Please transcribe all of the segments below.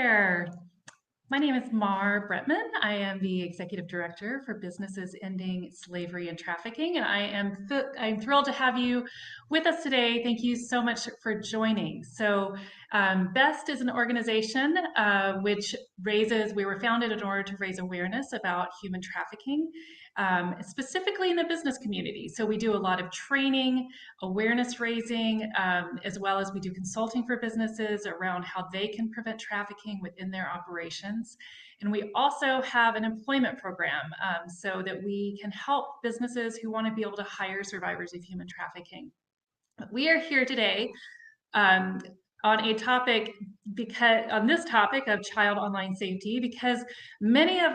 there. My name is Mar Brettmann. I am the Executive Director for Businesses Ending Slavery and Trafficking, and I'm thrilled to have you with us today. Thank you so much for joining. BEST is an organization we were founded in order to raise awareness about human trafficking, specifically in the business community. So we do a lot of training, awareness raising, as well as we do consulting for businesses around how they can prevent trafficking within their operations. And we also have an employment program so that we can help businesses who want to be able to hire survivors of human trafficking. We are here today on this topic of child online safety, because many of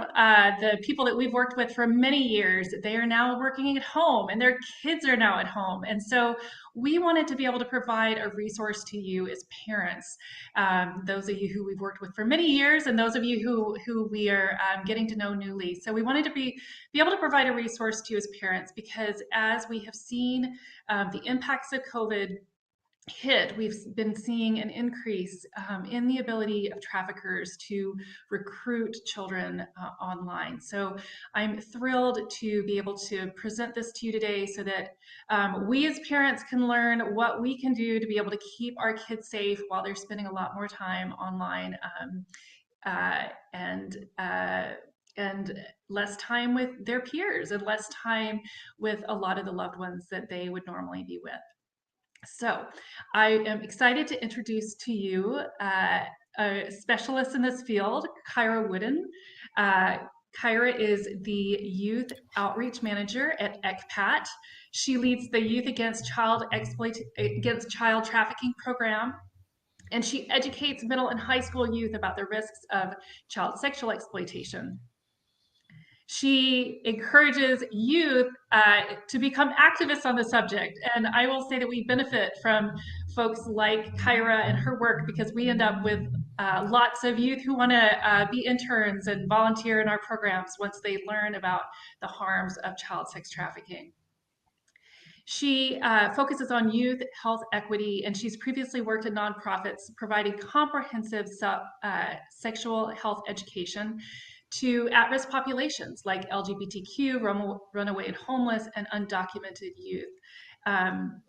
the people that we've worked with for many years, they are now working at home and their kids are now at home. And so we wanted to be able to provide a resource to you as parents, those of you who we've worked with for many years and those of you who we are getting to know newly. So we wanted to be able to provide a resource to you as parents, because as we have seen the impacts of COVID hit, we've been seeing an increase in the ability of traffickers to recruit children online. So I'm thrilled to be able to present this to you today so that we as parents can learn what we can do to be able to keep our kids safe while they're spending a lot more time online and less time with their peers and less time with a lot of the loved ones that they would normally be with. So I am excited to introduce to you a specialist in this field, Kyra Wooden. Kyra is the Youth Outreach Manager at ECPAT. She leads the Youth Against Child Trafficking program, and she educates middle and high school youth about the risks of child sexual exploitation. She encourages youth to become activists on the subject. And I will say that we benefit from folks like Kyra and her work, because we end up with lots of youth who want to be interns and volunteer in our programs once they learn about the harms of child sex trafficking. She focuses on youth health equity, and she's previously worked at nonprofits providing comprehensive sexual health education to at-risk populations like LGBTQ, runaway and homeless, and undocumented youth.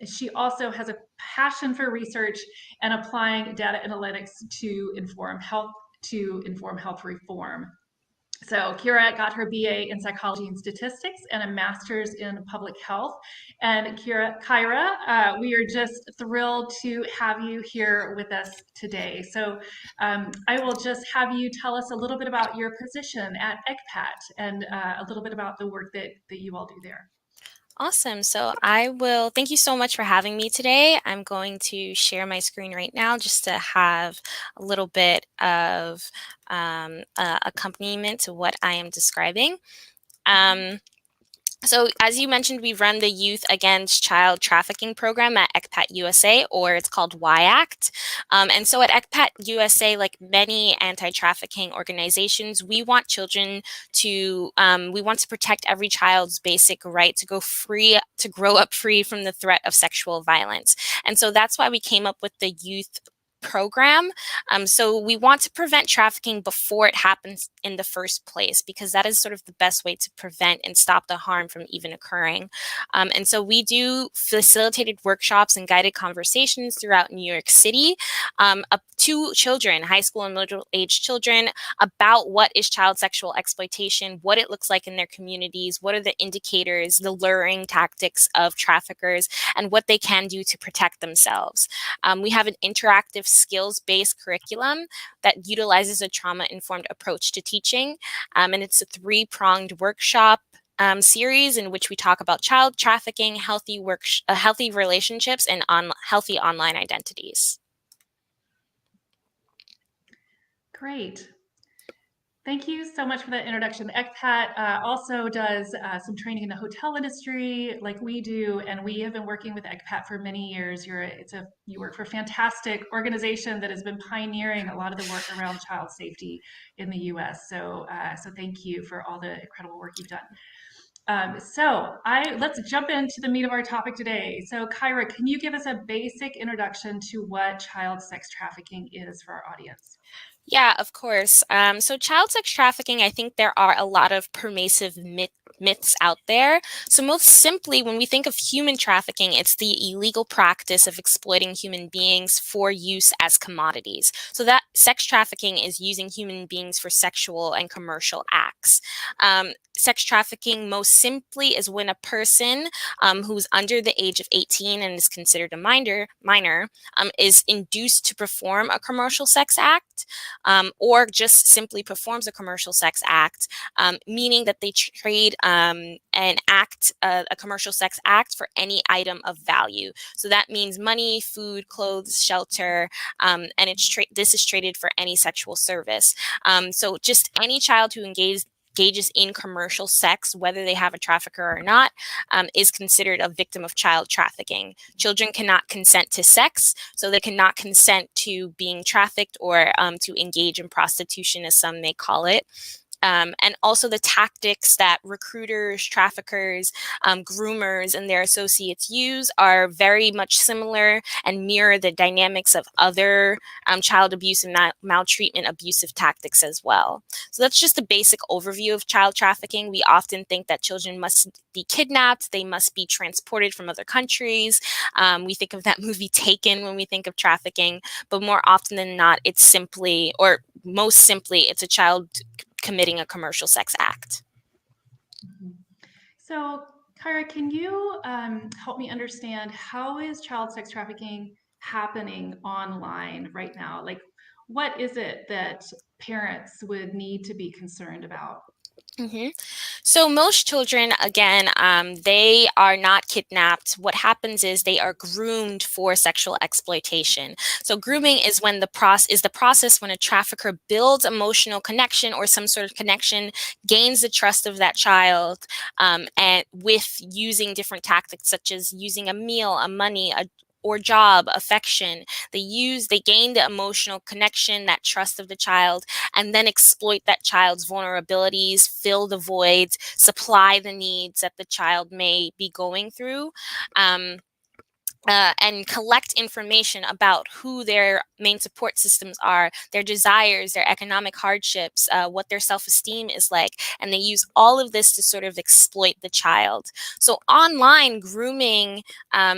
She also has a passion for research and applying data analytics to inform health reform. So Kyra got her BA in psychology and statistics and a master's in public health. And Kyra, we are just thrilled to have you here with us today. So I will just have you tell us a little bit about your position at ECPAT and a little bit about the work that you all do there. Awesome. So thank you so much for having me today. I'm going to share my screen right now just to have a little bit of accompaniment to what I am describing. So as you mentioned, we run the Youth Against Child Trafficking program at ECPAT USA, or it's called YACT. And so at ECPAT USA, like many anti-trafficking organizations, we want we want to protect every child's basic right to grow up free from the threat of sexual violence. And so that's why we came up with the youth program. So we want to prevent trafficking before it happens in the first place, because that is sort of the best way to prevent and stop the harm from even occurring. And so we do facilitated workshops and guided conversations throughout New York City up to children, high school and middle-aged children, about what is child sexual exploitation, what it looks like in their communities, what are the indicators, the luring tactics of traffickers, and what they can do to protect themselves. We have an interactive skills-based curriculum that utilizes a trauma-informed approach to teaching. And it's a 3-pronged workshop series in which we talk about child trafficking, healthy relationships, and healthy online identities. Great. Thank you so much for that introduction. ECPAT also does some training in the hotel industry like we do, and we have been working with ECPAT for many years. You work for a fantastic organization that has been pioneering a lot of the work around child safety in the US. So thank you for all the incredible work you've done. Let's jump into the meat of our topic today. So Kyra, can you give us a basic introduction to what child sex trafficking is for our audience? Yeah, of course. So child sex trafficking, I think there are a lot of pervasive myths out there. So most simply, when we think of human trafficking, it's the illegal practice of exploiting human beings for use as commodities. So that sex trafficking is using human beings for sexual and commercial acts. Sex trafficking, most simply, is when a person who's under the age of 18 and is considered a minor is induced to perform a commercial sex act, or just simply performs a commercial sex act, meaning that they trade an act, a commercial sex act, for any item of value. So that means money, food, clothes, shelter, and this is traded for any sexual service. So just any child who engages in commercial sex, whether they have a trafficker or not, is considered a victim of child trafficking. Children cannot consent to sex, so they cannot consent to being trafficked or to engage in prostitution, as some may call it. And also the tactics that recruiters, traffickers, groomers, and their associates use are very much similar and mirror the dynamics of other child abuse and maltreatment abusive tactics as well. So that's just a basic overview of child trafficking. We often think that children must be kidnapped, they must be transported from other countries. We think of that movie Taken when we think of trafficking, but more often than not, it's simply, or most simply, it's a child committing a commercial sex act. Mhm. So, Kyra, can you help me understand how is child sex trafficking happening online right now? Like, what is it that parents would need to be concerned about? Mm-hmm. So most children, again, they are not kidnapped. What happens is they are groomed for sexual exploitation. So grooming is when the process when a trafficker builds emotional connection or some sort of connection, gains the trust of that child, and with using different tactics such as using a meal, a money, or job, affection. They gain the emotional connection, that trust of the child, and then exploit that child's vulnerabilities, fill the voids, supply the needs that the child may be going through. And collect information about who their main support systems are, their desires, their economic hardships, what their self esteem is like. And they use all of this to sort of exploit the child. So, online grooming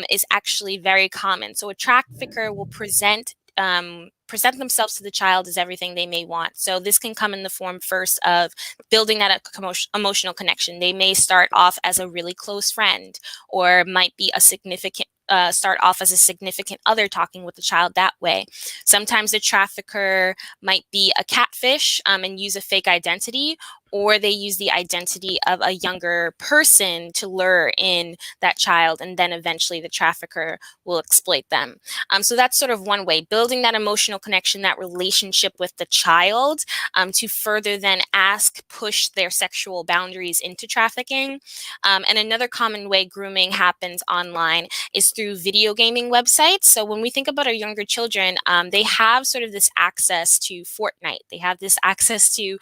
is actually very common. So, a trafficker will present themselves to the child as everything they may want. So this can come in the form first of building that emotional connection. They may start off as a really close friend, or might be a significant start off as a significant other, talking with the child that way. Sometimes the trafficker might be a catfish and use a fake identity, or they use the identity of a younger person to lure in that child, and then eventually the trafficker will exploit them. So that's sort of one way, building that emotional connection, that relationship with the child, to further then push their sexual boundaries into trafficking. And another common way grooming happens online is through video gaming websites. So when we think about our younger children, they have sort of this access to Fortnite. They have this access to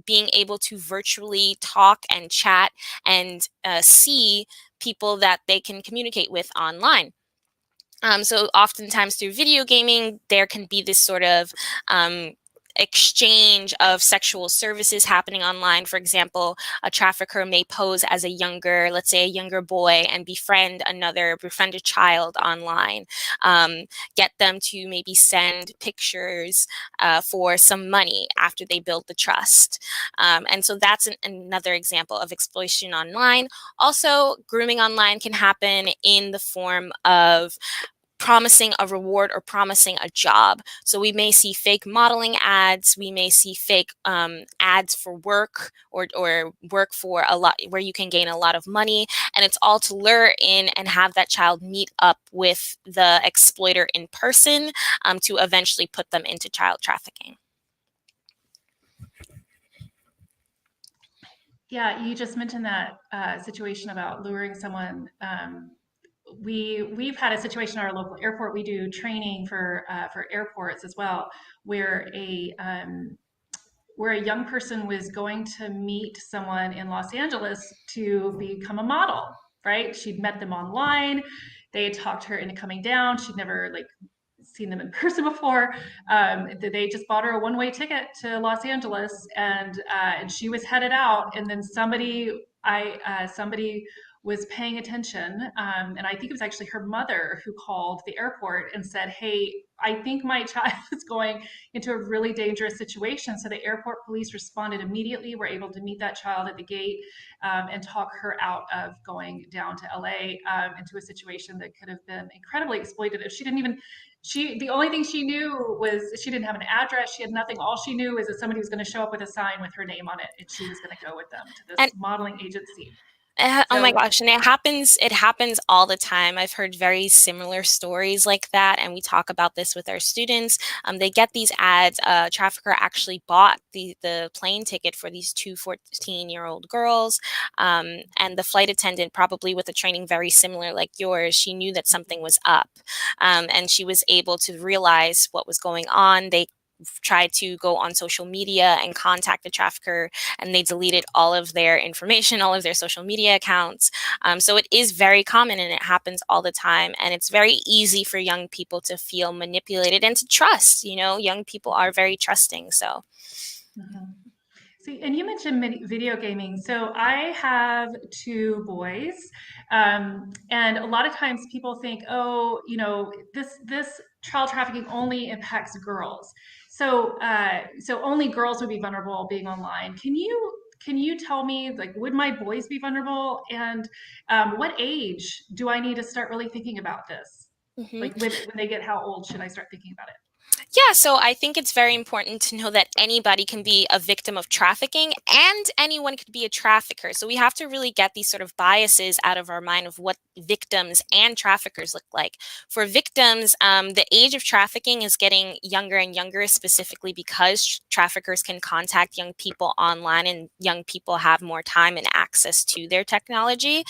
being able to virtually talk and chat and see people that they can communicate with online. So oftentimes through video gaming, there can be this sort of exchange of sexual services happening online. For example, a trafficker may pose as let's say a younger boy, and befriend a child online, get them to maybe send pictures for some money after they build the trust. And so that's another example of exploitation online. Also, grooming online can happen in the form of promising a reward or promising a job. So we may see fake modeling ads, we may see fake ads for work, or work for a lot, where you can gain a lot of money, and it's all to lure in and have that child meet up with the exploiter in person, to eventually put them into child trafficking. Yeah, you just mentioned that situation about luring someone. We've had a situation at our local airport. We do training for airports as well, where a young person was going to meet someone in Los Angeles to become a model. Right? She'd met them online. They had talked her into coming down. She'd never seen them in person before. They just bought her a one-way ticket to Los Angeles, and she was headed out, and then somebody was paying attention, and I think it was actually her mother who called the airport and said, "Hey, I think my child is going into a really dangerous situation." So the airport police responded immediately, were able to meet that child at the gate, and talk her out of going down to LA, into a situation that could have been incredibly exploitative. The only thing she knew was she didn't have an address. She had nothing. All she knew is that somebody was going to show up with a sign with her name on it, and she was going to go with them to And this modeling agency. oh my So, gosh, and it happens all the time. I've heard very similar stories like that, and we talk about this with our students. They get these ads. A trafficker actually bought the plane ticket for these two 14-year-old girls, and the flight attendant, probably with a training very similar like yours, she knew that something was up, and she was able to realize what was going on. They tried to go on social media and contact the trafficker, and they deleted all of their information, all of their social media accounts. So it is very common, and it happens all the time. And it's very easy for young people to feel manipulated and to trust. Young people are very trusting. So. mhm. See, and you mentioned video gaming. So I have two boys, and a lot of times people think, oh, this child trafficking only impacts girls. So only girls would be vulnerable being online. Can you tell me, like, would my boys be vulnerable, and what age do I need to start really thinking about this? Mhm. Like, when they get how old should I start thinking about it? Yeah, so I think it's very important to know that anybody can be a victim of trafficking and anyone could be a trafficker. So we have to really get these sort of biases out of our mind of what victims and traffickers look like. For victims, the age of trafficking is getting younger and younger, specifically because traffickers can contact young people online and young people have more time and access to their technology.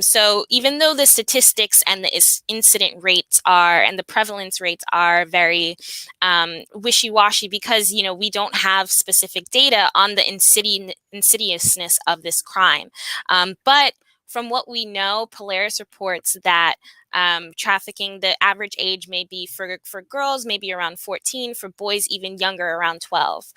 So even though the statistics and the incident rates are and the prevalence rates are very wishy-washy because we don't have specific data on the insidiousness of this crime, but from what we know, Polaris reports that trafficking, the average age may be for girls maybe around 14, for boys even younger, around 12.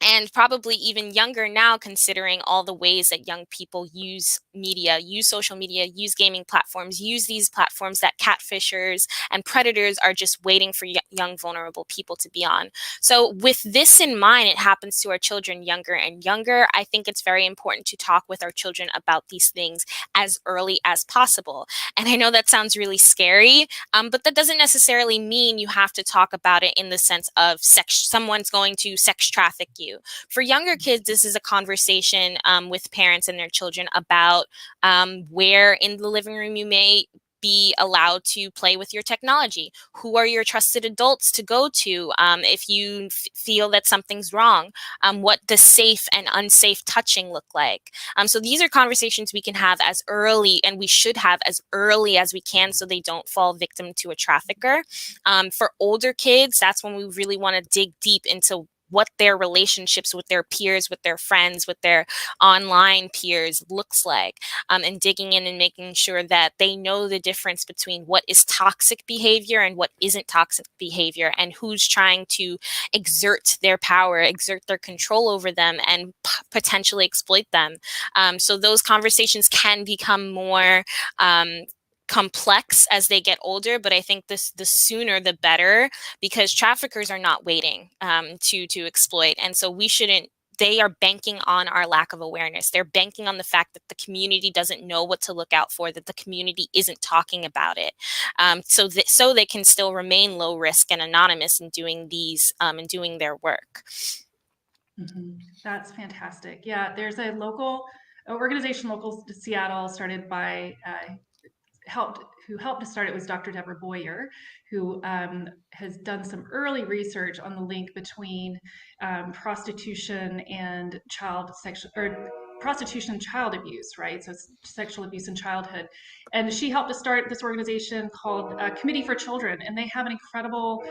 And probably even younger now, considering all the ways that young people use media, use social media, use gaming platforms, use these platforms that catfishers and predators are just waiting for young, vulnerable people to be on. So with this in mind, it happens to our children younger and younger. I think it's very important to talk with our children about these things as early as possible. And I know that sounds really scary, but that doesn't necessarily mean you have to talk about it in the sense of someone's going to sex traffic you. For younger kids, this is a conversation with parents and their children about where in the living room you may be allowed to play with your technology. Who are your trusted adults to go to if you feel that something's wrong? What does safe and unsafe touching look like? So these are conversations we can have as early, and we should have as early as we can, so they don't fall victim to a trafficker. For older kids, that's when we really want to dig deep into what their relationships with their peers, with their friends, with their online peers looks like, and digging in and making sure that they know the difference between what is toxic behavior and what isn't toxic behavior, and who's trying to exert their power, exert their control over them, and potentially exploit them. So those conversations can become more complex as they get older, but I think the sooner the better, because traffickers are not waiting to exploit, and so we shouldn't. They are banking on our lack of awareness. They're banking on the fact that the community doesn't know what to look out for, that the community isn't talking about it, so they can still remain low risk and anonymous in doing these and doing their work. Mhm. That's fantastic. Yeah, there's a local organization, local to Seattle, started by who helped to start it was Dr. Deborah Boyer, who has done some early research on the link between prostitution and prostitution and child abuse, right? So it's sexual abuse in childhood. And she helped to start this organization called Committee for Children, and they have an incredible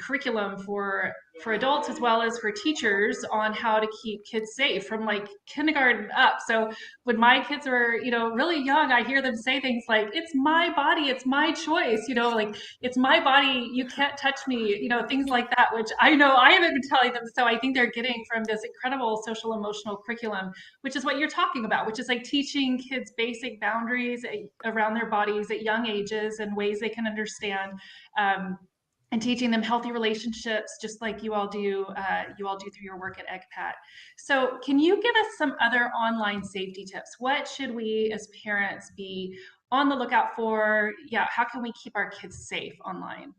curriculum for adults as well as for teachers on how to keep kids safe from like kindergarten up. So when my kids were, really young, I hear them say things like, "It's my body, it's my choice," like "It's my body, you can't touch me," things like that, which I know I haven't been telling them. So I think they're getting from this incredible social emotional curriculum, which is what you're talking about, which is like teaching kids basic boundaries around their bodies at young ages and ways they can understand. Um, and teaching them healthy relationships, just like you all do through your work at ECPAT. So, can you give us some other online safety tips? What should we as parents be on the lookout for? Yeah, how can we keep our kids safe online?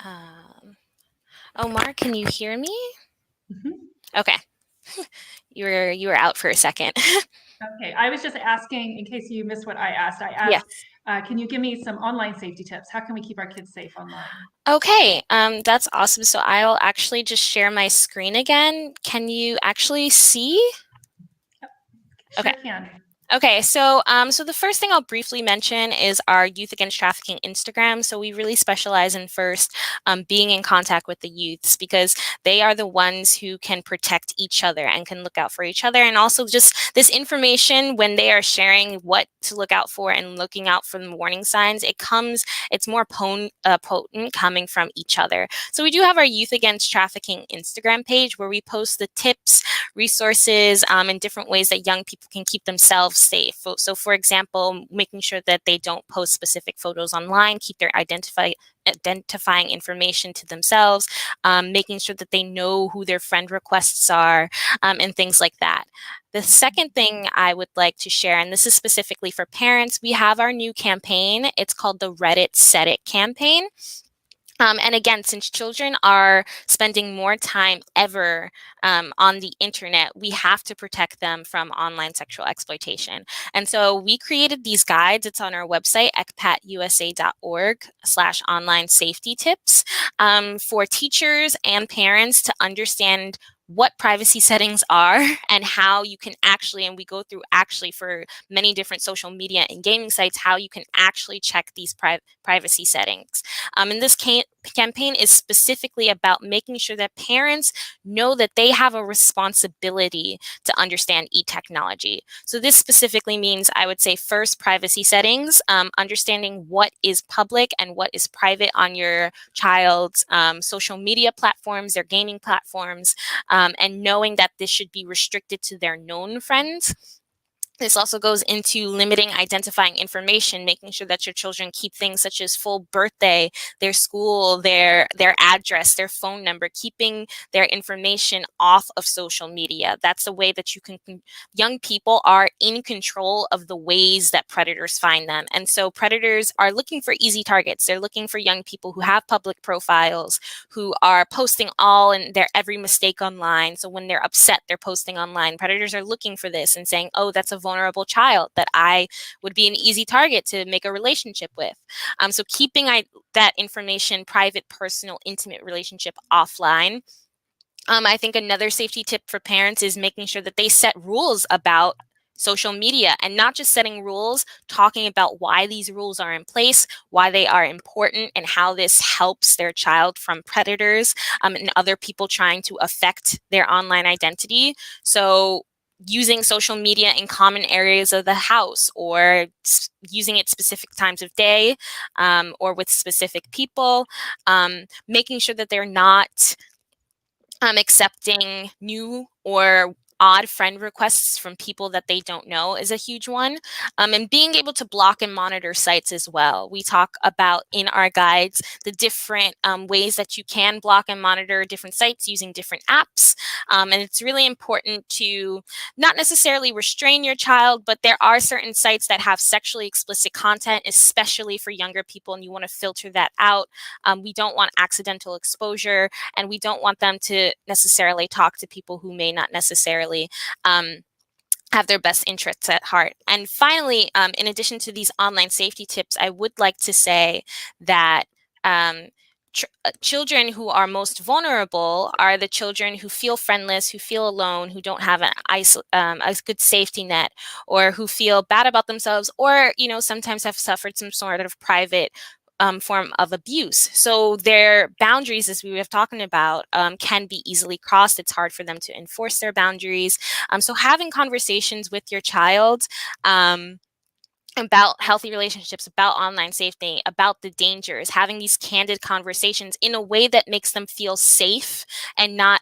Um, oh, Mark, can you hear me? Mhm. Okay, you were out for a second. Okay, I was just asking in case you missed what I asked. I asked, Yes. can you give me some online safety tips? How can we keep our kids safe online? Okay, that's awesome. So I'll actually just share my screen again. Can you actually see? Okay. Sure can. Okay, so the first thing I'll briefly mention is our Youth Against Trafficking Instagram. So we really specialize in first being in contact with the youths because they are the ones who can protect each other and can look out for each other. And also just this information when they are sharing what to look out for and looking out for the warning signs, it's more potent coming from each other. So we do have our Youth Against Trafficking Instagram page where we post the tips, resources, and different ways that young people can keep themselves safe. So for example, making sure that they don't post specific photos online, keep their identifying information to themselves, making sure that they know who their friend requests are, and things like that. The second thing I would like to share, and this is specifically for parents, we have our new campaign. It's called the Reddit Set It campaign. And again, since children are spending more time ever on the internet, we have to protect them from online sexual exploitation. And so we created these guides. It's on our website, ecpatusa.org/online safety tips for teachers and parents to understand what privacy settings are and how you can actually, and we go through actually for many different social media and gaming sites, how you can actually check these privacy settings. And this campaign is specifically about making sure that parents know that they have a responsibility to understand e-technology. So this specifically means, I would say, first, privacy settings, understanding what is public and what is private on your child's social media platforms, their gaming platforms, and knowing that this should be restricted to their known friends. This also goes into limiting identifying information, making sure that your children keep things such as full birthday, their school, their address, their phone number, keeping their information off of social media. That's a way that young people are in control of the ways that predators find them. And so predators are looking for easy targets. They're looking for young people who have public profiles, who are posting all and their every mistake online. So when they're upset, they're posting online. Predators are looking for this and saying, oh, that's a vulnerable child that I would be an easy target to make a relationship with. So keeping that information, private, personal, intimate relationship offline. I think another safety tip for parents is making sure that they set rules about social media and not just setting rules, talking about why these rules are in place, why they are important, and how this helps their child from predators and other people trying to affect their online identity. So using social media in common areas of the house or using it specific times of day or with specific people, making sure that they're not accepting new or odd friend requests from people that they don't know is a huge one. And being able to block and monitor sites as well. We talk about in our guides the different ways that you can block and monitor different sites using different apps. And it's really important to not necessarily restrain your child, but there are certain sites that have sexually explicit content, especially for younger people, and you want to filter that out. We don't want accidental exposure, and we don't want them to necessarily talk to people who may not necessarily have their best interests at heart. And finally, in addition to these online safety tips, I would like to say that children who are most vulnerable are the children who feel friendless, who feel alone, who don't have a good safety net, or who feel bad about themselves, or sometimes have suffered some sort of private form of abuse. So their boundaries, as we were talking about, can be easily crossed. It's hard for them to enforce their boundaries. So having conversations with your child about healthy relationships, about online safety, about the dangers, having these candid conversations in a way that makes them feel safe and not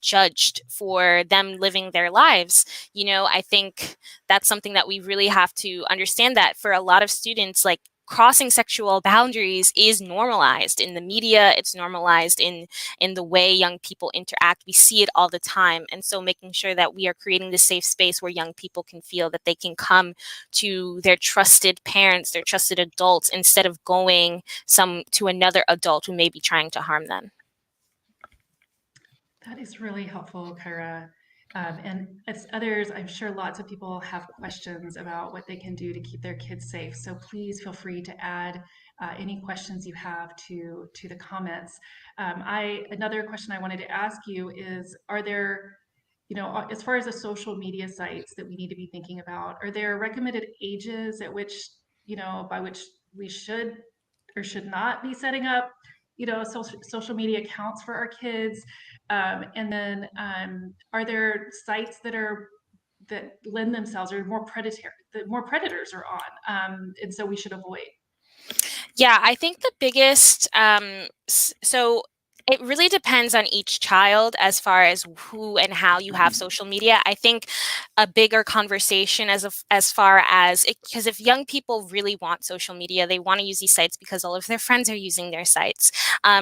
judged for them living their lives. I think that's something that we really have to understand, that for a lot of students, like, crossing sexual boundaries is normalized in the media. It's normalized in the way young people interact. We see it all the time. And so making sure that we are creating this safe space where young people can feel that they can come to their trusted parents, their trusted adults, instead of going to another adult who may be trying to harm them. That is really helpful, Kyra. And as others, I'm sure lots of people have questions about what they can do to keep their kids safe. So please feel free to add any questions you have to the comments. Another question I wanted to ask you is, are there, as far as the social media sites that we need to be thinking about, are there recommended ages at which, by which we should or should not be setting up, social media accounts for our kids? And then are there sites that lend themselves, or more predatory, that more predators are on, and so we should avoid? Yeah, I think the biggest, so it really depends on each child as far as who and how you have social media. I think a bigger conversation as far as because if young people really want social media, they want to use these sites because all of their friends are using their sites.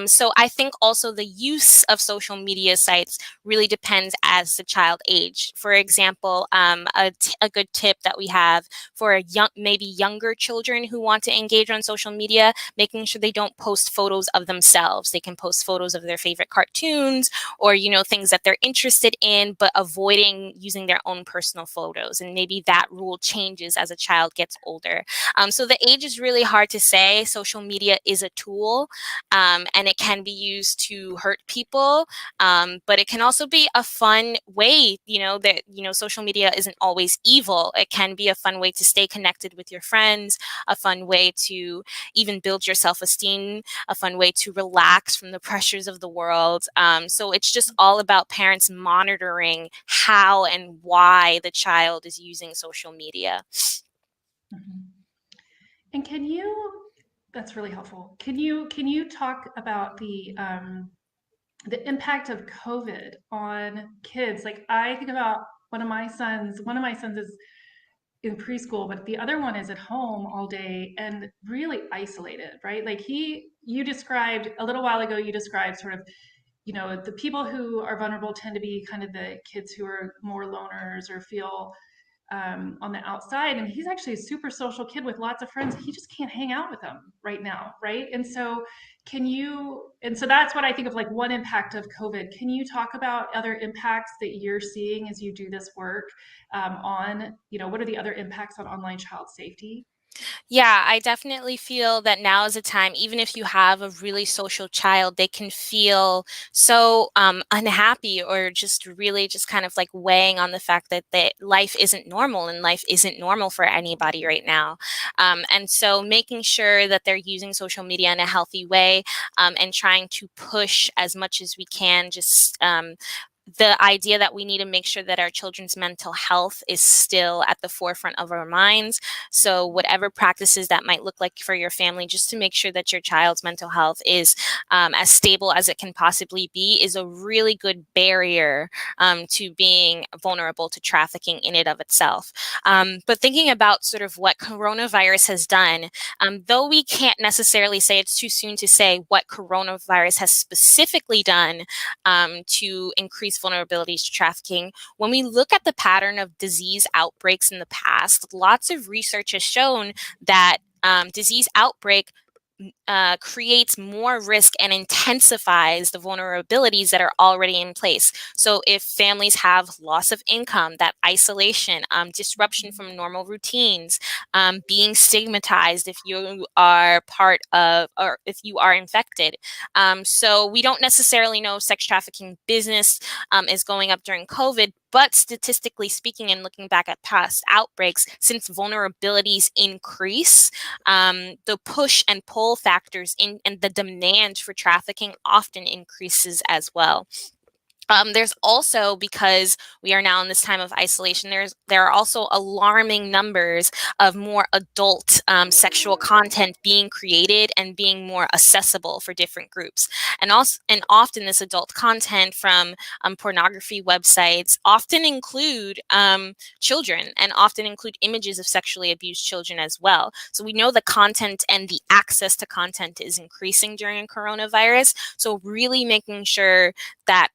So I think also the use of social media sites really depends as the child age. For example, a good tip that we have for maybe younger children who want to engage on social media, making sure they don't post photos of themselves. They can post photos of their favorite cartoons or, things that they're interested in, but avoiding using their own personal photos. And maybe that rule changes as a child gets older. So the age is really hard to say. Social media is a tool, and it can be used to hurt people, but it can also be a fun way, social media isn't always evil. It can be a fun way to stay connected with your friends, a fun way to even build your self-esteem, a fun way to relax from the pressures of the world. So it's just all about parents monitoring how and why the child is using social media. Mhm. And that's really helpful. Can you talk about the impact of COVID on kids? Like, I think about one of my sons is in preschool, but the other one is at home all day and really isolated, right? Like, you described a little while ago, you described sort of, the people who are vulnerable tend to be kind of the kids who are more loners or feel on the outside. And he's actually a super social kid with lots of friends. He just can't hang out with them right now, right? And so that's what I think of, like, one impact of COVID. Can you talk about other impacts that you're seeing as you do this work, what are the other impacts on online child safety? Yeah, I definitely feel that now is a time, even if you have a really social child, they can feel so unhappy or just really just kind of like weighing on the fact that life isn't normal and life isn't normal for anybody right now. And so making sure that they're using social media in a healthy way, and trying to push as much as we can, just the idea that we need to make sure that our children's mental health is still at the forefront of our minds. So whatever practices that might look like for your family, just to make sure that your child's mental health is as stable as it can possibly be, is a really good barrier to being vulnerable to trafficking in and of itself. But thinking about sort of what coronavirus has done, though we can't necessarily say, it's too soon to say what coronavirus has specifically done to increase vulnerabilities to trafficking. When we look at the pattern of disease outbreaks in the past, lots of research has shown that disease outbreak creates more risk and intensifies the vulnerabilities that are already in place. So if families have loss of income, that isolation, disruption from normal routines, being stigmatized if you are part of, or if you are infected. So we don't necessarily know sex trafficking business is going up during COVID, but statistically speaking, and looking back at past outbreaks, since vulnerabilities increase, the push and pull factors in and the demand for trafficking often increases as well. There's also, because we are now in this time of isolation, there are also alarming numbers of more adult sexual content being created and being more accessible for different groups. And often this adult content from pornography websites often include children, and often include images of sexually abused children as well. So we know the content and the access to content is increasing during coronavirus. So really making sure that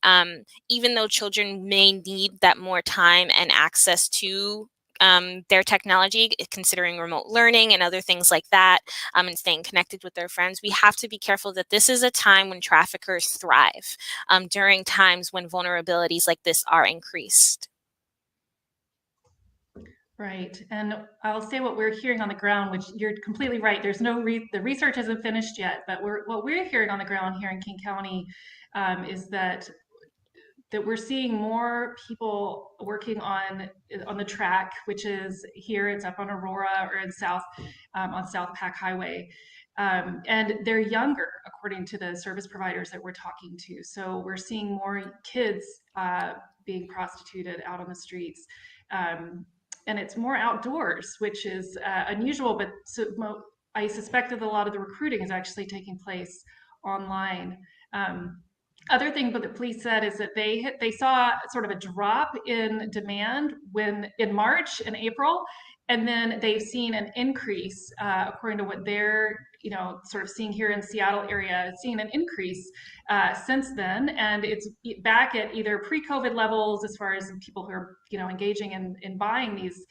even though children may need that more time and access to their technology, considering remote learning and other things like that, and staying connected with their friends, we have to be careful that this is a time when traffickers thrive, during times when vulnerabilities like this are increased. Right. And I'll say what we're hearing on the ground, which you're completely right. There's no the research isn't finished yet, but what we're hearing on the ground here in King County is that we're seeing more people working on the track, which is here. It's up on Aurora or in South on South Pack Highway, and they're younger, according to the service providers that we're talking to. So we're seeing more kids being prostituted out on the streets. And it's more outdoors, which is unusual, but I suspect that a lot of the recruiting is actually taking place online. Other thing but the police said is that they saw sort of a drop in demand when in March and April, and then they've seen an increase according to what they're sort of seeing here in Seattle area, seeing an increase since then, and it's back at either pre-COVID levels as far as people who are engaging in buying these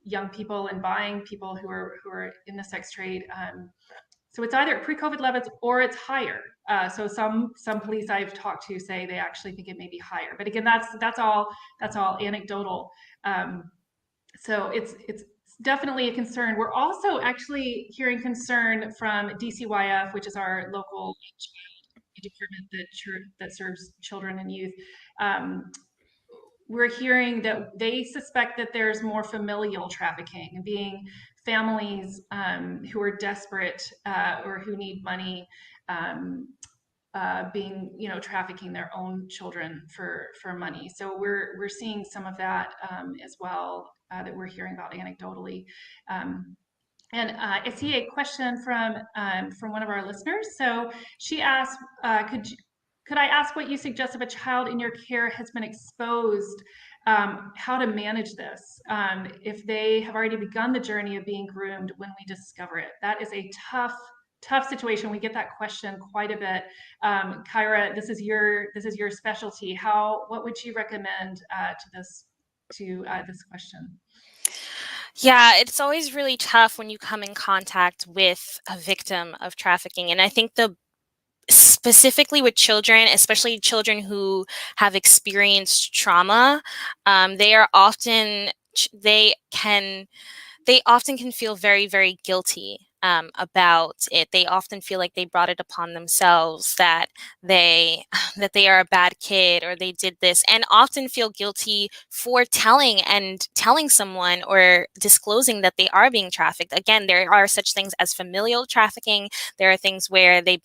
young people and buying people who are in the sex trade. So it's either pre-COVID levels or it's higher. So some police I've talked to say they actually think it may be higher. But again, that's all anecdotal. So it's definitely a concern. We're also actually hearing concern from DCYF, which is our local department that serves children and youth. We're hearing that they suspect that there's more familial trafficking, being families who are desperate or who need money, being trafficking their own children for money. So we're seeing some of that as well that we're hearing about anecdotally. And I see a question from one of our listeners. So she asked, could I ask what you suggest if a child in your care has been exposed, how to manage this if they have already begun the journey of being groomed when we discover it? That is a tough situation. We get that question quite a bit. Kyra, this is your specialty. What would you recommend to this question? Yeah, it's always really tough when you come in contact with a victim of trafficking. And I think specifically with children, especially children who have experienced trauma, they are often, they often can feel very, very guilty about it. They often feel like they brought it upon themselves, that they are a bad kid or they did this, and often feel guilty for telling someone or disclosing that they are being trafficked. Again, there are such things as familial trafficking. There are things where they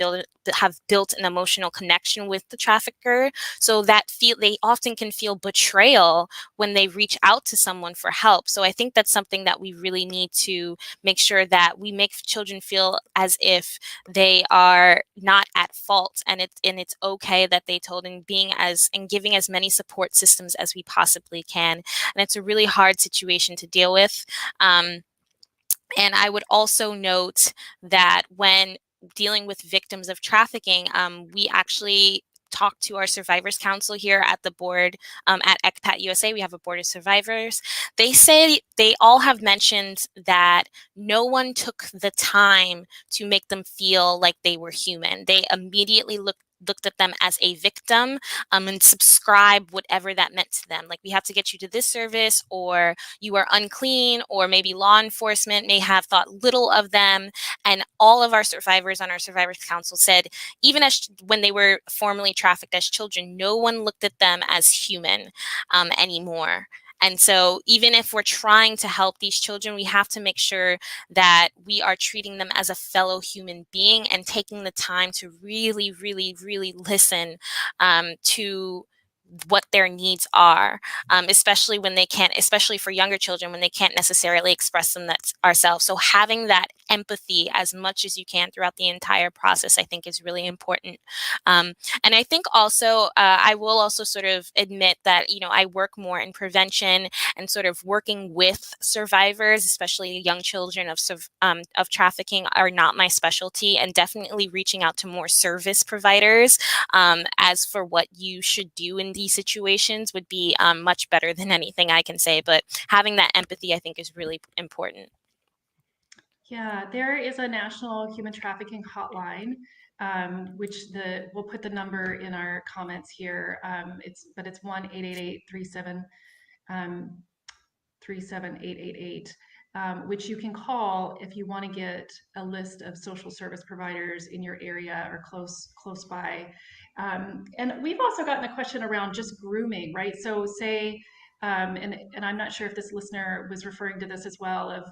have built an emotional connection with the trafficker, so that they often can feel betrayal when they reach out to someone for help. So I think that's something that we really need to make sure that we make children feel as if they are not at fault, and it's okay that they told, and giving as many support systems as we possibly can. And it's a really hard situation to deal with. And I would also note that when dealing with victims of trafficking, we actually talked to our Survivors Council here at the board at ECPAT USA. We have a board of survivors. They say they all have mentioned that no one took the time to make them feel like they were human. They immediately looked at them as a victim and subscribe whatever that meant to them. Like, we have to get you to this service, or you are unclean, or maybe law enforcement may have thought little of them. And all of our survivors on our Survivors Council said, even as when they were formerly trafficked as children, no one looked at them as human anymore. And so even if we're trying to help these children, we have to make sure that we are treating them as a fellow human being and taking the time to really, really, really listen to what their needs are, especially when they can't, especially for younger children, when they can't necessarily express them ourselves. So having that empathy as much as you can throughout the entire process, I think, is really important. And I think also, I will also sort of admit that, I work more in prevention and sort of working with survivors, especially young children of trafficking, are not my specialty, and definitely reaching out to more service providers as for what you should do in these situations would be much better than anything I can say. But having that empathy, I think, is really important. Yeah, there is a national human trafficking hotline, which we'll put the number in our comments here. It's 1-888-37 37888, which you can call if you want to get a list of social service providers in your area or close by. And we've also gotten a question around just grooming, right? So say, and I'm not sure if this listener was referring to this as well,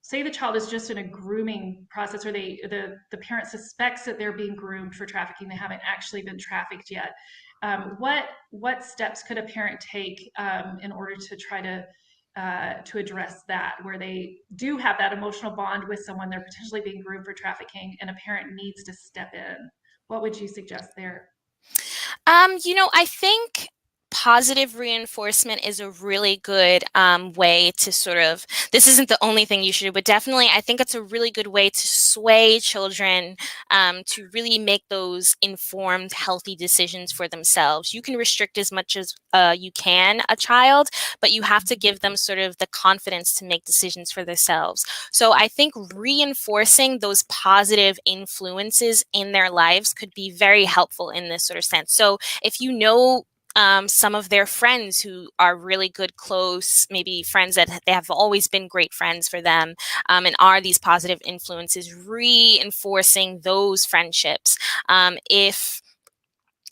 say the child is just in a grooming process, or the parent suspects that they're being groomed for trafficking. They haven't actually been trafficked yet. What steps could a parent take in order to try to address that, where they do have that emotional bond with someone they're potentially being groomed for trafficking, and a parent needs to step in? What would you suggest there? I think positive reinforcement is a really good way to sort of, this isn't the only thing you should do, but definitely I think it's a really good way to sway children to really make those informed, healthy decisions for themselves. You can restrict as much as you can a child, but you have to give them sort of the confidence to make decisions for themselves. So I think reinforcing those positive influences in their lives could be very helpful in this sort of sense. So if you know some of their friends who are really good, close, maybe friends that they have always been great friends for them, and are these positive influences, reinforcing those friendships. If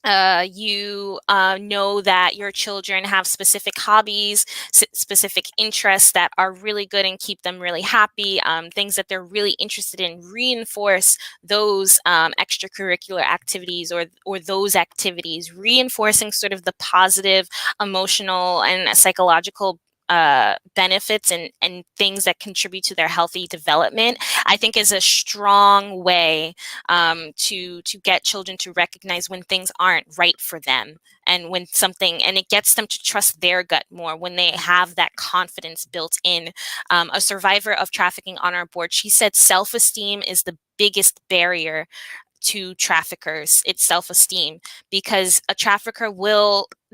you know that your children have specific hobbies, specific interests that are really good and keep them really happy, things that they're really interested in, reinforce those extracurricular activities or those activities, reinforcing sort of the positive emotional and psychological benefits and things that contribute to their healthy development, I think, is a strong way to get children to recognize when things aren't right for them, and and it gets them to trust their gut more when they have that confidence built in. A survivor of trafficking on our board, she said self-esteem is the biggest barrier to traffickers. It's self-esteem, because a trafficker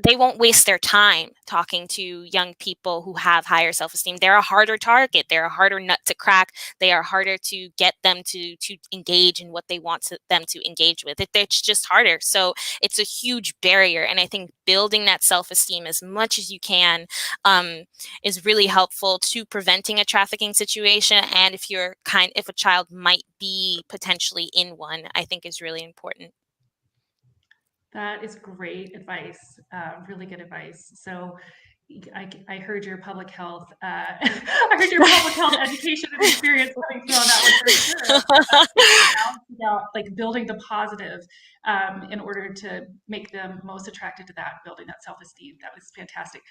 they won't waste their time talking to young people who have higher self-esteem. They're a harder target. They're a harder nut to crack. They are harder to get them to engage in what they want them to engage with. It's just harder. So it's a huge barrier. And I think building that self-esteem as much as you can is really helpful to preventing a trafficking situation. And if a child might be potentially in one, I think is really important. That is great advice, really good advice. So I heard your public health, I heard your public health education and experience coming through on that one for sure. About like building the positive in order to make them most attracted to that, building that self-esteem. That was fantastic.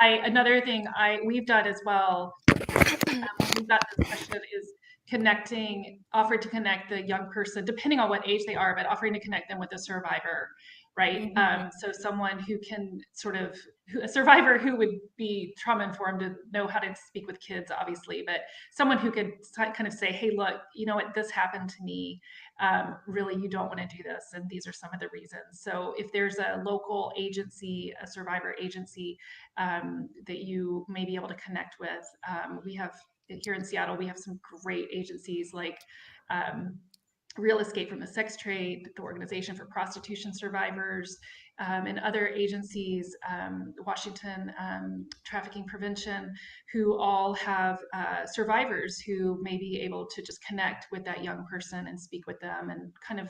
Another thing we've done as well, when we've got this question, is offered to connect the young person, depending on what age they are, but offering to connect them with a survivor, right? So someone a survivor who would be trauma informed to know how to speak with kids, obviously, but someone who could kind of say, hey, look, you know what, this happened to me. Really, you don't want to do this. And these are some of the reasons. So if there's a local agency, a survivor agency that you may be able to connect with, we have here in Seattle, we have some great agencies like Real Escape from the Sex Trade, the Organization for Prostitution Survivors, and other agencies, Washington Trafficking Prevention, who all have survivors who may be able to just connect with that young person and speak with them and kind of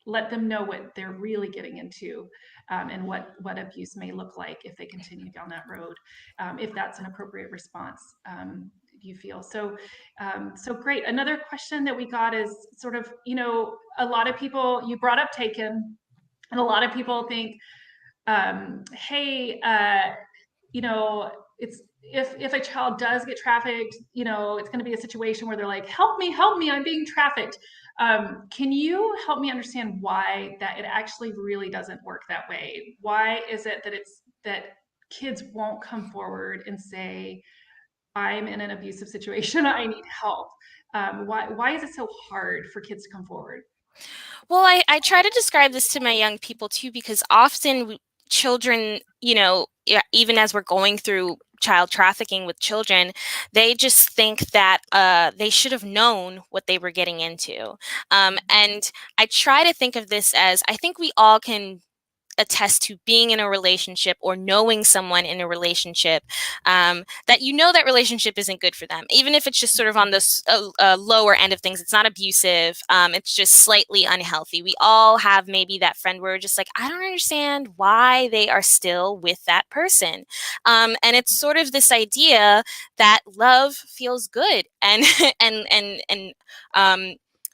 let them know what they're really getting into, and what abuse may look like if they continue down that road, if that's an appropriate response. You feel so great. Another question that we got is sort of, a lot of people, you brought up Taken, and a lot of people think, hey, it's if a child does get trafficked, it's going to be a situation where they're like, help me, I'm being trafficked. Can you help me understand why that it actually really doesn't work that way? Why is it that kids won't come forward and say, I'm in an abusive situation, I need help? Why is it so hard for kids to come forward? Well, I try to describe this to my young people too, because often children, even as we're going through child trafficking with children, they just think that they should have known what they were getting into. And I try to think of this as, I think we all can attest to being in a relationship or knowing someone in a relationship, that that relationship isn't good for them, even if it's just sort of on this lower end of things. It's not abusive, it's just slightly unhealthy. We all have maybe that friend where we're just like, I don't understand why they are still with that person, and it's sort of this idea that love feels good, and and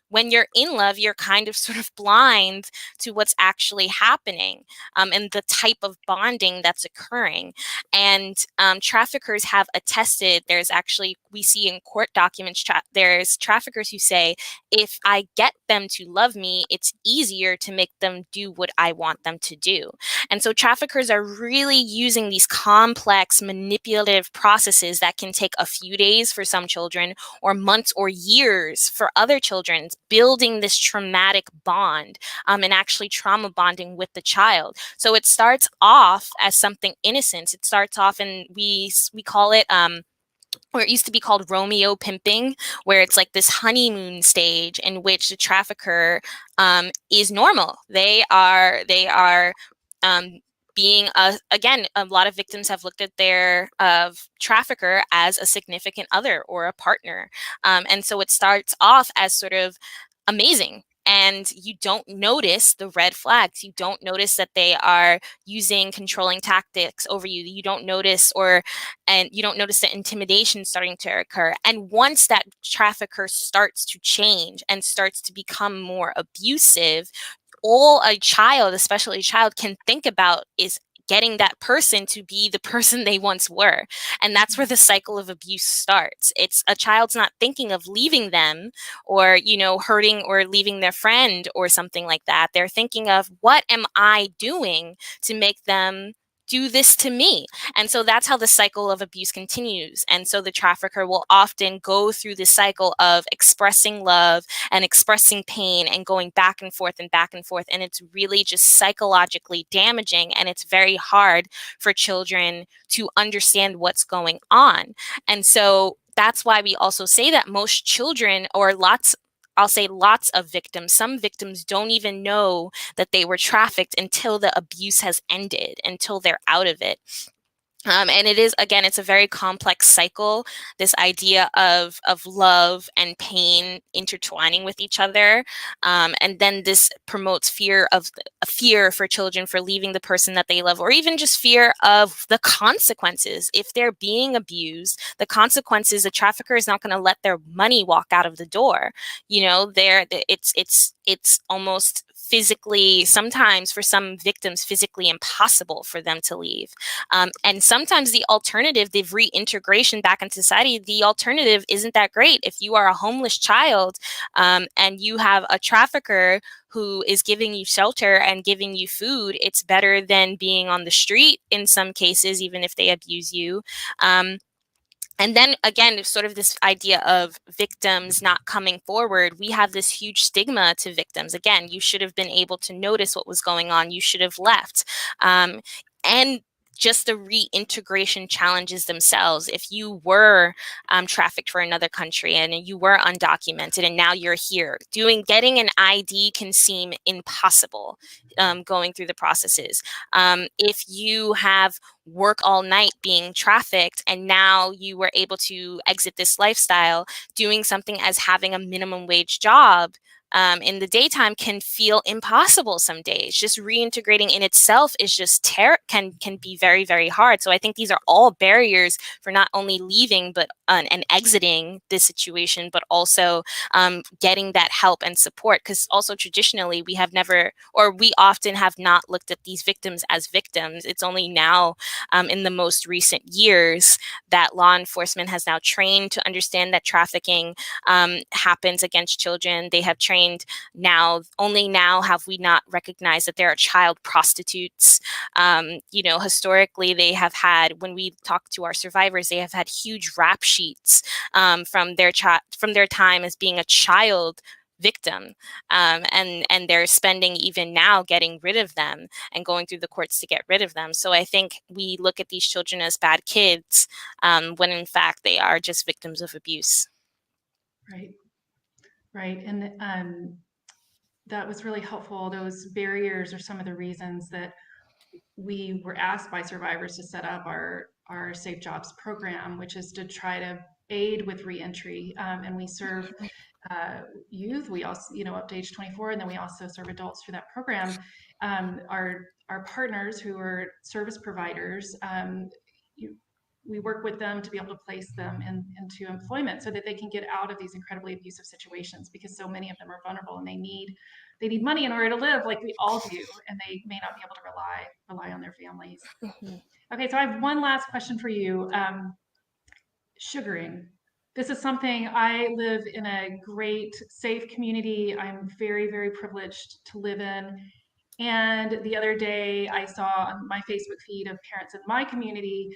when you're in love, you're kind of sort of blind to what's actually happening, and the type of bonding that's occurring. And traffickers have attested, we see in court documents, there's traffickers who say, if I get them to love me, it's easier to make them do what I want them to do. And so traffickers are really using these complex manipulative processes that can take a few days for some children, or months or years for other children, building this traumatic bond, and actually trauma bonding with the child. So it starts off as something innocent. It starts off, and we call it, or it used to be called Romeo pimping, where it's like this honeymoon stage in which the trafficker is normal. They are being again, a lot of victims have looked at their trafficker as a significant other or a partner, and so it starts off as sort of amazing. And you don't notice the red flags. You don't notice that they are using controlling tactics over you. You don't notice, and you don't notice the intimidation starting to occur. And once that trafficker starts to change and starts to become more abusive, all a child, especially a child, can think about is getting that person to be the person they once were. And that's where the cycle of abuse starts. It's a child's not thinking of leaving them, or, hurting or leaving their friend or something like that. They're thinking of, what am I doing to make them do this to me? And so that's how the cycle of abuse continues. And so the trafficker will often go through the cycle of expressing love and expressing pain and going back and forth and back and forth. And it's really just psychologically damaging. And it's very hard for children to understand what's going on. And so that's why we also say that most children, or I'll say lots of victims, some victims don't even know that they were trafficked until the abuse has ended, until they're out of it. And it is, again, it's a very complex cycle, this idea of love and pain intertwining with each other. And then this promotes fear for children for leaving the person that they love, or even just fear of the consequences. If they're being abused, the consequences, the trafficker is not going to let their money walk out of the door. It's almost physically, sometimes for some victims, physically impossible for them to leave. And sometimes the alternative, the reintegration back into society, the alternative isn't that great. If you are a homeless child and you have a trafficker who is giving you shelter and giving you food, it's better than being on the street in some cases, even if they abuse you. And then again, sort of this idea of victims not coming forward. We have this huge stigma to victims. Again, you should have been able to notice what was going on. You should have left. And just the reintegration challenges themselves. If you were trafficked for another country and you were undocumented and now you're here, getting an ID can seem impossible going through the processes. If you have work all night being trafficked and now you were able to exit this lifestyle, doing something as having a minimum wage job in the daytime can feel impossible some days. Just reintegrating in itself is just can be very, very hard. So I think these are all barriers for not only leaving but and exiting this situation, but also getting that help and support. Because also traditionally we often have not looked at these victims as victims. It's only now in the most recent years that law enforcement has now trained to understand that trafficking happens against children. They have trained only now have we not recognized that there are child prostitutes. Historically they have had, when we talk to our survivors, they have had huge rap sheets from their time as being a child victim, and they're spending even now getting rid of them and going through the courts to get rid of them. So I think we look at these children as bad kids when in fact they are just victims of abuse. Right. And that was really helpful. Those barriers are some of the reasons that we were asked by survivors to set up our Safe Jobs program, which is to try to aid with reentry. And we serve youth. We also, up to age 24, and then we also serve adults through that program. Our partners who are service providers, we work with them to be able to place them into employment so that they can get out of these incredibly abusive situations, because so many of them are vulnerable and they need money in order to live, like we all do, and they may not be able to rely on their families. Mm-hmm. Okay, so I have one last question for you. Sugaring. This is something. I live in a great, safe community. I'm very, very privileged to live in. And the other day, I saw on my Facebook feed of parents in my community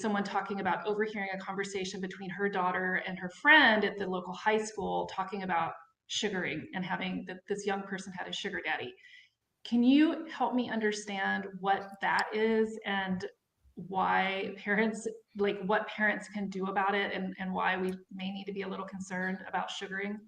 someone talking about overhearing a conversation between her daughter and her friend at the local high school, talking about sugaring and having this young person had a sugar daddy. Can you help me understand what that is and why parents, like what parents can do about it, and why we may need to be a little concerned about sugaring?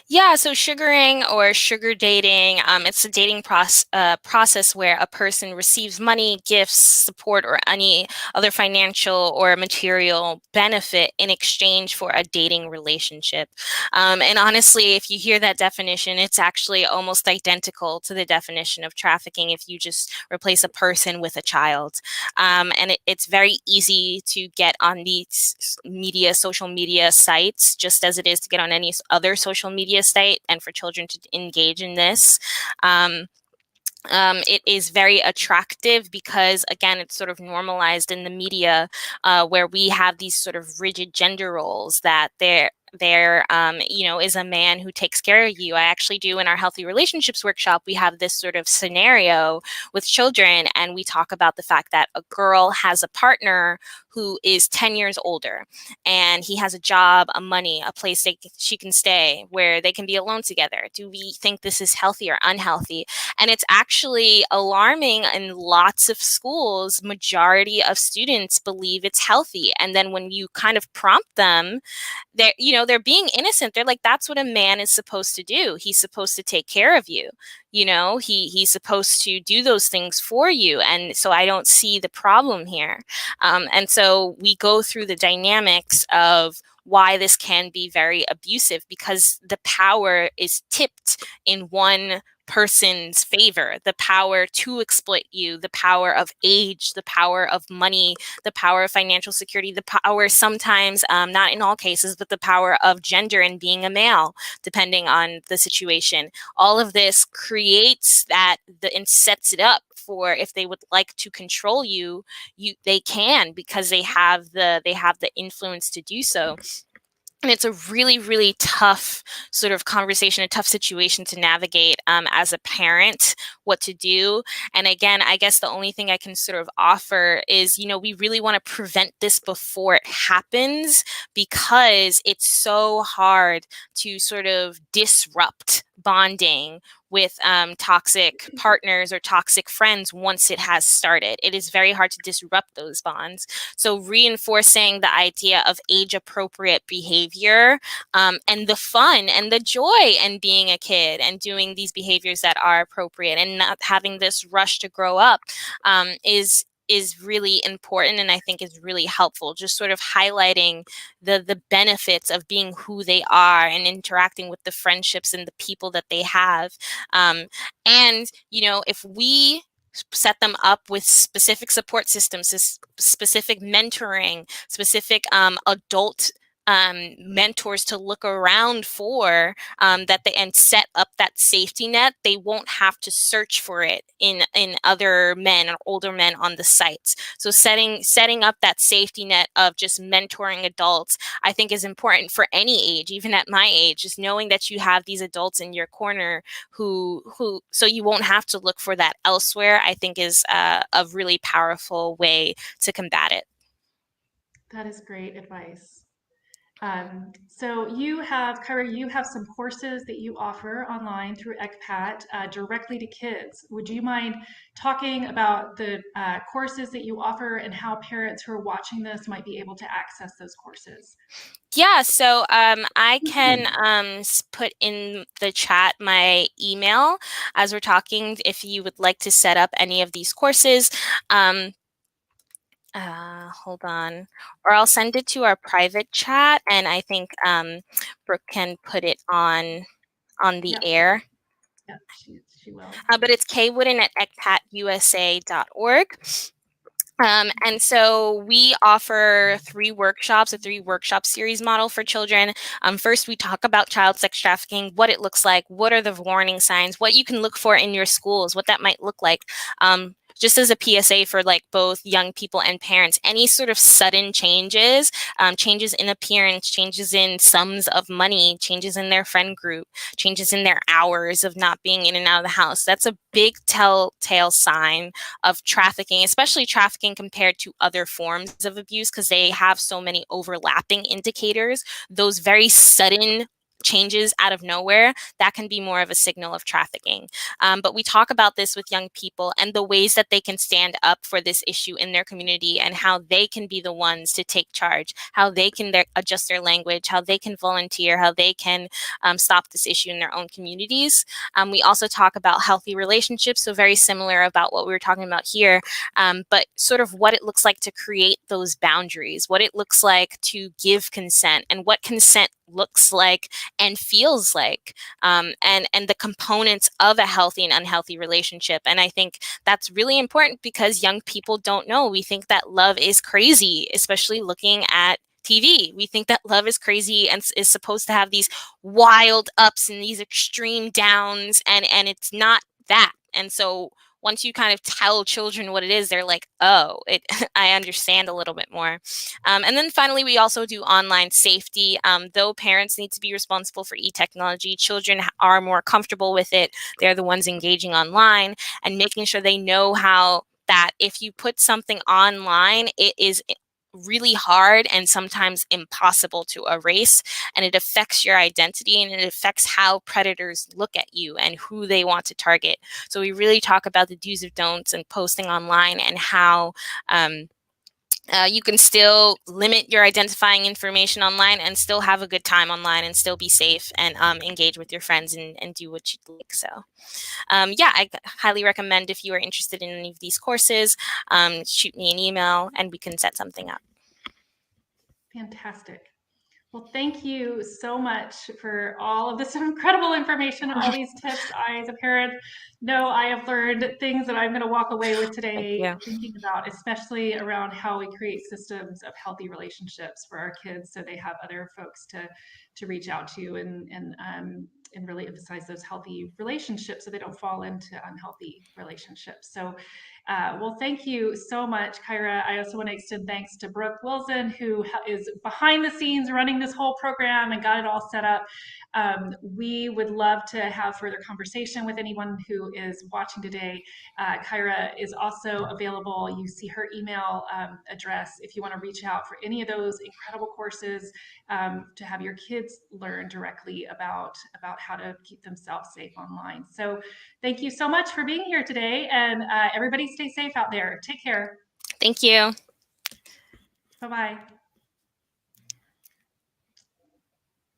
Yeah, so sugaring or sugar dating, it's a dating process where a person receives money, gifts, support, or any other financial or material benefit in exchange for a dating relationship. And honestly, if you hear that definition, it's actually almost identical to the definition of trafficking if you just replace a person with a child. And it's very easy to get on these social media sites, just as it is to get on any other social media site, and for children to engage in this. It is very attractive because, again, it's sort of normalized in the media where we have these sort of rigid gender roles that there is a man who takes care of you. I actually do in our healthy relationships workshop, we have this sort of scenario with children, and we talk about the fact that a girl has a partner who is 10 years older, and he has a job, a money, a place she can stay where they can be alone together. Do we think this is healthy or unhealthy? And it's actually alarming. In lots of schools, majority of students believe it's healthy. And then when you kind of prompt them, they're being innocent. They're like, that's what a man is supposed to do. He's supposed to take care of you. He's supposed to do those things for you. And so I don't see the problem here. And so we go through the dynamics of why this can be very abusive, because the power is tipped in one person's favor. The power to exploit you, the power of age, the power of money, the power of financial security, the power sometimes, not in all cases, but the power of gender and being a male, depending on the situation. All of this creates that and sets it up therefore, if they would like to control you, they can, because they have the influence to do so. And it's a really, really tough sort of conversation, a tough situation to navigate as a parent, what to do. And again, I guess the only thing I can sort of offer is, we really want to prevent this before it happens, because it's so hard to sort of disrupt bonding with toxic partners or toxic friends once it has started. It is very hard to disrupt those bonds. So reinforcing the idea of age-appropriate behavior and the fun and the joy in being a kid and doing these behaviors that are appropriate and not having this rush to grow up is really important, and I think is really helpful. Just sort of highlighting the benefits of being who they are and interacting with the friendships and the people that they have. And if we set them up with specific support systems, specific mentoring, specific adult mentors to look around for, and set up that safety net, they won't have to search for it in other men or older men on the sites. So setting up that safety net of just mentoring adults, I think, is important for any age, even at my age. Just knowing that you have these adults in your corner who so you won't have to look for that elsewhere, I think is a really powerful way to combat it. That is great advice. So Kyra, you have some courses that you offer online through ECPAT directly to kids. Would you mind talking about the courses that you offer and how parents who are watching this might be able to access those courses? Yeah, so I can put in the chat my email as we're talking if you would like to set up any of these courses. Hold on, or I'll send it to our private chat, and I think Brooke can put it on the Yep, air. yep, she will. But it's kwooden at ecpatusa.org. And so we offer 3 workshops, a 3-workshop series model for children. First, we talk about child sex trafficking, what it looks like, what are the warning signs, what you can look for in your schools, what that might look like. Just as a PSA for like both young people and parents, any sort of sudden changes, changes in appearance, changes in sums of money, changes in their friend group, changes in their hours of not being in and out of the house, that's a big telltale sign of trafficking, especially trafficking compared to other forms of abuse, because they have so many overlapping indicators. Those very sudden changes out of nowhere, that can be more of a signal of trafficking. But we talk about this with young people and the ways that they can stand up for this issue in their community and how they can be the ones to take charge, how they can adjust their language, how they can volunteer, how they can stop this issue in their own communities. We also talk about healthy relationships, so very similar about what we were talking about here, but sort of what it looks like to create those boundaries, what it looks like to give consent, and what consent looks like and feels like, and the components of a healthy and unhealthy relationship. And I think that's really important because young people don't know. We think that love is crazy, especially looking at TV. We think that love is crazy and is supposed to have these wild ups and these extreme downs, and it's not that. And so once you kind of tell children what it is, they're like, oh, I understand a little bit more. And then finally, we also do online safety. Though parents need to be responsible for e-technology, children are more comfortable with it. They're the ones engaging online and making sure they know how that if you put something online, it is really hard and sometimes impossible to erase, and it affects your identity and it affects how predators look at you and who they want to target. So we really talk about the do's and don'ts and posting online and how you can still limit your identifying information online and still have a good time online and still be safe and engage with your friends and do what you'd like. So yeah, I highly recommend, if you are interested in any of these courses, shoot me an email and we can set something up. Fantastic. Well, thank you so much for all of this incredible information, all these tips. I, as a parent, know I have learned things that I'm going to walk away with Thank today you. thinking about, especially around how we create systems of healthy relationships for our kids so they have other folks to reach out to and really emphasize those healthy relationships so they don't fall into unhealthy relationships. So, well, thank you so much, Kyra. I also want to extend thanks to Brooke Wilson, who is behind the scenes running this whole program and got it all set up. We would love to have further conversation with anyone who is watching today. Kyra is also available. You see her email address if you want to reach out for any of those incredible courses to have your kids learn directly about how to keep themselves safe online. So thank you so much for being here today, and everybody stay safe out there. Take care. Thank you. Bye-bye.